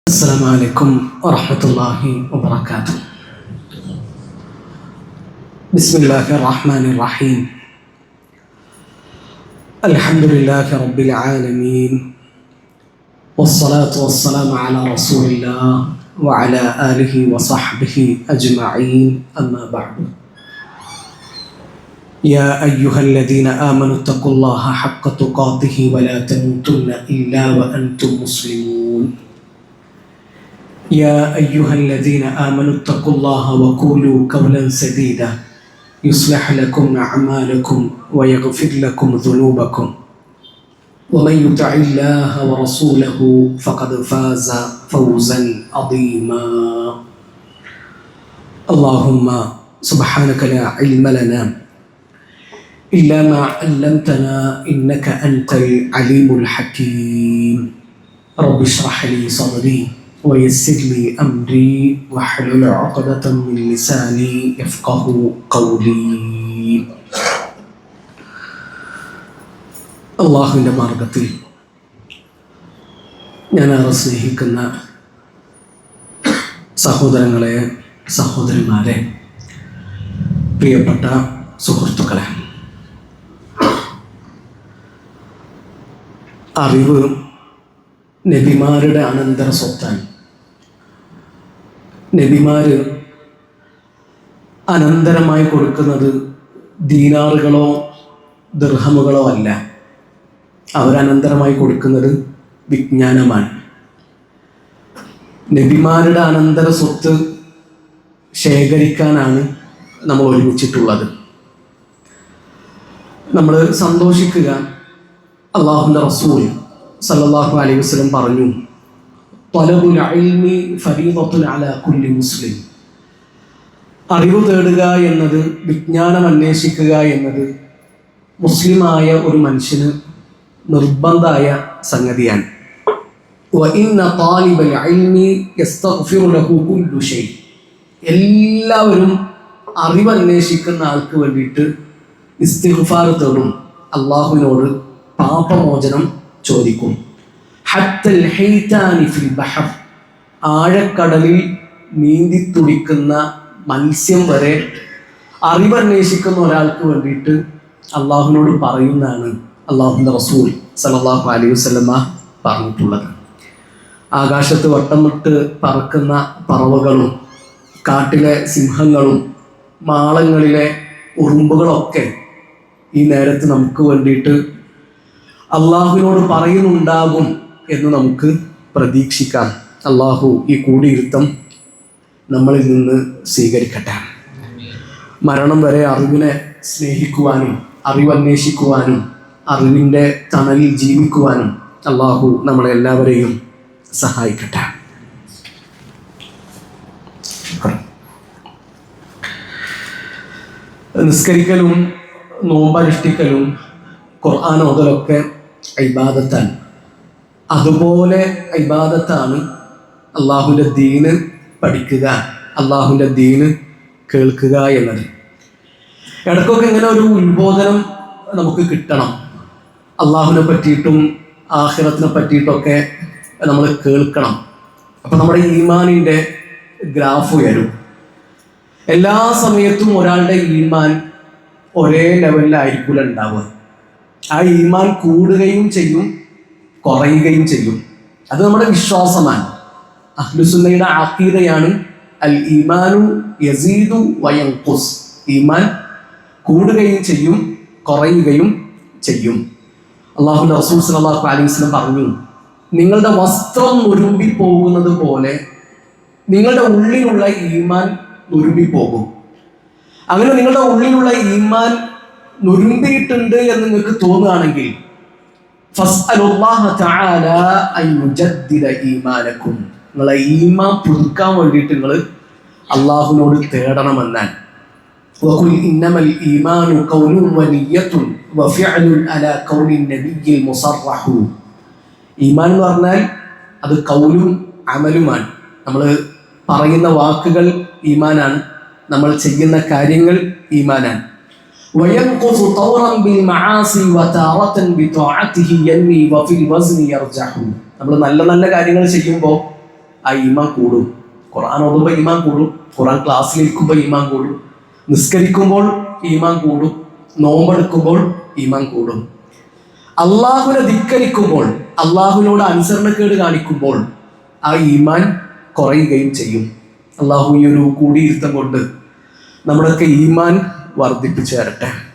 السلام عليكم ورحمة الله وبركاته. بسم الله الرحمن الرحيم. الحمد لله رب العالمين، والصلاة والسلام على رسول الله وعلى آله وصحبه أجمعين، أما بعد. يا أيها الذين آمنوا اتقوا الله حق تقاته ولا تموتن إلا وأنتم مسلمون. يا أيها الذين آمنوا اتقوا الله وقولوا قولا سديدا يصلح لكم أعمالكم ويغفر لكم ذنوبكم، ومن يطع الله ورسوله فقد فاز فوزا عظيما. اللهم سبحانك لا علم لنا إلا ما علمتنا إنك أنت العليم الحكيم. رب اشرح لي صدري ويسر لي أمري واحلل عقدة من لساني يفقه قولي. അള്ളാഹുവിൻ്റെ മാർഗത്തിൽ ഞാനേറെ സ്നേഹിക്കുന്ന സഹോദരങ്ങളെ, സഹോദരിമാരെ, പ്രിയപ്പെട്ട സുഹൃത്തുക്കളെ, അറിവ് നബിമാരുടെ അനന്തര സ്വത്താണ്. നബിമാര് അനന്തരമായി കൊടുക്കുന്നത് ദീനാറുകളോ ദിർഹമുകളോ അല്ല. അവരനന്തരമായി കൊടുക്കുന്നത് വിജ്ഞാനമാണ്. നബിമാരുടെ അനന്തര സ്വത്ത് ശേഖരിക്കാനാണ് നമ്മൾ ഒരുമിച്ചിട്ടുള്ളത്. നമ്മൾ സന്തോഷിക്കുക. അല്ലാഹുവിൻ്റെ റസൂൽ സല്ലല്ലാഹു അലൈഹി വസല്ലം പറഞ്ഞു, ത്വലബുൽ ഇൽമി ഫരീദത്തുൻ അലാ കുല്ലി മുസ്ലിം. അറിവ് തേടുക എന്നത്, വിജ്ഞാനം അന്വേഷിക്കുക എന്നത് മുസ്ലിമായ ഒരു മനുഷ്യന് നിർബന്ധമായ സംഗതിയാണ്. വഇന്ന ത്വാലിബൽ ഇൽമി യസ്തഗ്ഫിറു ലഹു കുല്ലു ഷൈ. എല്ലാവരും അറിവ് അന്വേഷിക്കുന്ന ആൾക്ക് വേണ്ടിയിട്ട് ഇസ്തിഗ്ഫാർ തേടും, അള്ളാഹുവിനോട് പാപമോചനം ചോദിക്കും. ഹത്തൽ ഹൈതാനി ഫിൽ ബഹർ. ആഴക്കടലിൽ നീന്തി തുടിക്കുന്ന മത്സ്യം വരെ അറിവന്വേഷിക്കുന്ന ഒരാൾക്ക് വേണ്ടിയിട്ട് അള്ളാഹുവിനോട് പറയുന്നതാണ് അള്ളാഹുവിൻ്റെ റസൂൽ സല്ലല്ലാഹു അലൈഹി വസല്ലമ പറഞ്ഞിട്ടുള്ളത്. ആകാശത്ത് വട്ടമിട്ട് പറക്കുന്ന പറവകളും കാട്ടിലെ സിംഹങ്ങളും മാളങ്ങളിലെ ഉറുമ്പുകളൊക്കെ ഈ നേരത്ത് നമുക്ക് വേണ്ടിയിട്ട് അള്ളാഹുവിനോട് പറയുന്നുണ്ടാകും എന്ന് നമുക്ക് പ്രതീക്ഷിക്കാം. അള്ളാഹു ഈ കൂടിയിരുത്തം നമ്മളിൽ നിന്ന് സ്വീകരിക്കട്ടെ. മരണം വരെ അറിവിനെ സ്നേഹിക്കുവാനും അറിവന്വേഷിക്കുവാനും അറിവിൻ്റെ തണലിൽ ജീവിക്കുവാനും അള്ളാഹു നമ്മളെ എല്ലാവരെയും സഹായിക്കട്ടെ. നിസ്കരിക്കലും നോമ്പനുഷ്ഠിക്കലും ഖുർആൻ ഓതലൊക്കെ ഇബാദത്താണ്. അതുപോലെ ഇബാദത്താണ് അള്ളാഹുവിൻ്റെ ദീന് പഠിക്കുക, അള്ളാഹുവിൻ്റെ ദീന് കേൾക്കുക എന്നത്. ഇടയ്ക്കൊക്കെ ഇങ്ങനെ ഒരു ഉത്ബോധനം നമുക്ക് കിട്ടണം. അള്ളാഹുവിനെ പറ്റിയിട്ടും ആഖിറത്തിനെ പറ്റിയിട്ടൊക്കെ നമ്മൾ കേൾക്കണം. അപ്പം നമ്മുടെ ഈമാനിൻ്റെ ഗ്രാഫ് ഉയരും. എല്ലാ സമയത്തും ഒരാളുടെ ഈമാൻ ഒരേ ലെവലിലായിരിക്കില്ല ഉണ്ടാവുക. ആ ഈമാൻ കൂടുകയും ചെയ്യും, കുറയുകയും ചെയ്യും. അത് നമ്മുടെ വിശ്വാസമാണ്. അഹ്ലുസുന്നയുടെ അഖീദയാണ് അൽ ഈമാനു യസീദു വയൻഖുസ്. ഈമാൻ കൂടുകയും ചെയ്യും, കുറയുകയും ചെയ്യും. അല്ലാഹുവിൻ്റെ റസൂൽ സല്ലല്ലാഹു അലൈഹി വസല്ലം പറഞ്ഞു, നിങ്ങളുടെ വസ്ത്രം നുരുമ്പിപ്പോകുന്നത് പോലെ നിങ്ങളുടെ ഉള്ളിലുള്ള ഈമാൻ നുരുമ്പിപ്പോകും. അങ്ങനെ നിങ്ങളുടെ ഉള്ളിലുള്ള ഈമാൻ നുരുമ്പിയിട്ടുണ്ട് എന്ന് നിങ്ങൾക്ക് തോന്നുകയാണെങ്കിൽ ഫസ്അലുല്ലാഹ തആല അൻ യുജദ്ദിദ ഈമാനക്കും. നിങ്ങളെ ഈമാൻ പുതുക്കാൻ വേണ്ടിയിട്ട് നിങ്ങൾ അള്ളാഹുവിനോട് തേടണമെന്നാണ്. വഖുൽ ഇന്നമൽ ഈമാനു ഖൗലുൻ വനിയ്യത്തുൻ വഫിഅലുൻ അലാ ഖൗലിൻ നബിയ്യിൽ മുസറഹു. ഈമാൻ എന്ന് പറഞ്ഞാൽ അത് ഖൗലും അമലുമാണ്. നമ്മൾ പറയുന്ന വാക്കുകൾ ഈമാനാണ്, നമ്മൾ ചെയ്യുന്ന കാര്യങ്ങൾ ഈമാനാണ്. وينقص طورا بالمعاصي وتارة بطاعته ينمي وفي الوزن يرجح. നമ്മൾ നല്ല നല്ല കാര്യങ്ങൾ ചെയ്യുമ്പോൾ ആ ഈമാൻ കൂടും. ഖുർആൻ ഓതുമ്പോൾ ഈമാൻ കൂടും, ഖുർആൻ ക്ലാസ്സിലിരിക്കുമ്പോൾ ഈമാൻ കൂടും, നിസ്കരിക്കുമ്പോൾ ഈമാൻ കൂടും, നോമ്പെടുക്കുമ്പോൾ ഈമാൻ കൂടും. അള്ളാഹുവിനെ ധിക്കരിക്കുമ്പോൾ, അള്ളാഹുവിനോട് അനുസരണക്കേട് കാണിക്കുമ്പോൾ ആ ഈമാൻ കുറയുകയും ചെയ്യും. അള്ളാഹു ഈ ഒരു കൂടിയിരുത്തം കൊണ്ട് നമ്മുടെയൊക്കെ ഈമാൻ വർദ്ധിപ്പിച്ചു തരട്ടെ.